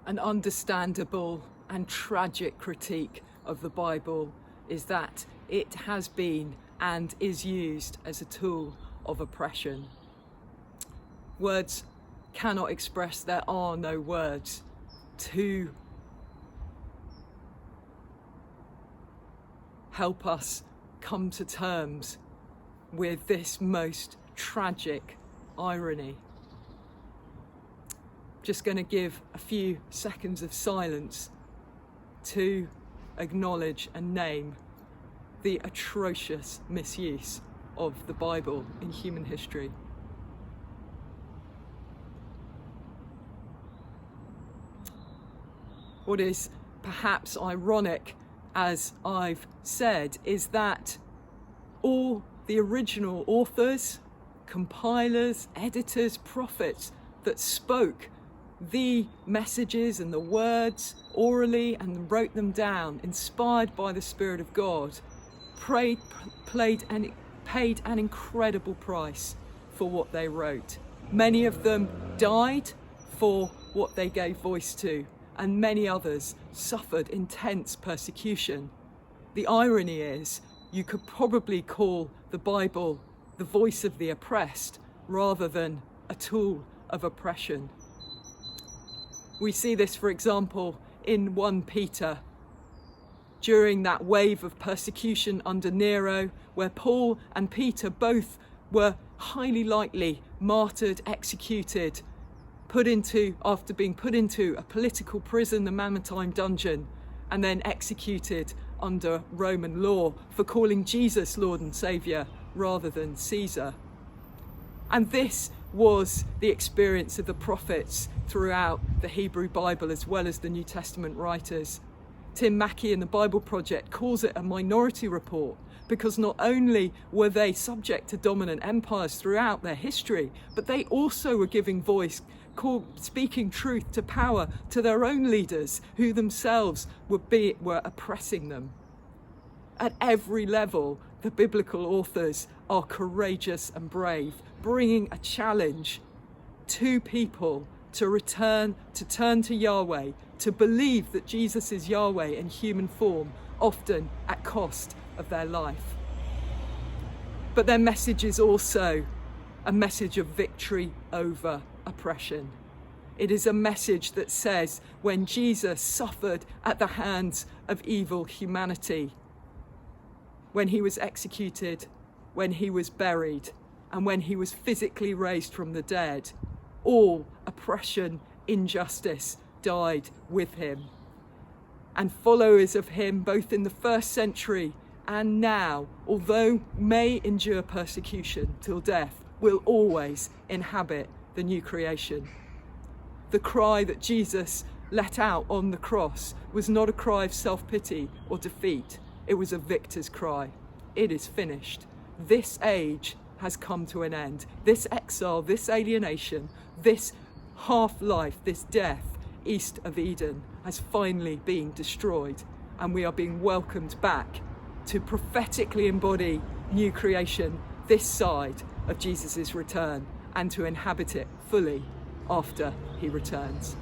an understandable and tragic critique of the Bible is that it has been and is used as a tool of oppression. Words cannot express, there are no words to help us come to terms with this most tragic irony. Just going to give a few seconds of silence to acknowledge and name the atrocious misuse of the Bible in human history. What is perhaps ironic, as I've said, is that all the original authors, compilers, editors, prophets that spoke the messages and the words orally and wrote them down, inspired by the Spirit of God, paid an incredible price for what they wrote. Many of them died for what they gave voice to, and many others suffered intense persecution. The irony is, you could probably call the Bible the voice of the oppressed rather than a tool of oppression. We see this, for example, in 1 Peter, during that wave of persecution under Nero, where Paul and Peter both were highly likely martyred, executed, after being put into a political prison, the Mamertine dungeon, and then executed under Roman law for calling Jesus Lord and Saviour rather than Caesar. And this was the experience of the prophets throughout the Hebrew Bible as well as the New Testament writers. Tim Mackey in the Bible Project calls it a minority report because not only were they subject to dominant empires throughout their history, but they also were giving voice, speaking truth to power to their own leaders who themselves were oppressing them. At every level, the biblical authors are courageous and brave, bringing a challenge to people to turn to Yahweh, to believe that Jesus is Yahweh in human form, often at cost of their life. But their message is also a message of victory over oppression. It is a message that says when Jesus suffered at the hands of evil humanity, when he was executed, when he was buried, and when he was physically raised from the dead, all oppression, injustice died with him. And followers of him, both in the first century and now, although may endure persecution till death, will always inhabit the new creation. The cry that Jesus let out on the cross was not a cry of self-pity or defeat. It was a victor's cry. It is finished. This age has come to an end. This exile, this alienation, this half-life, this death east of Eden has finally been destroyed, and we are being welcomed back to prophetically embody new creation this side of Jesus' return and to inhabit it fully after he returns.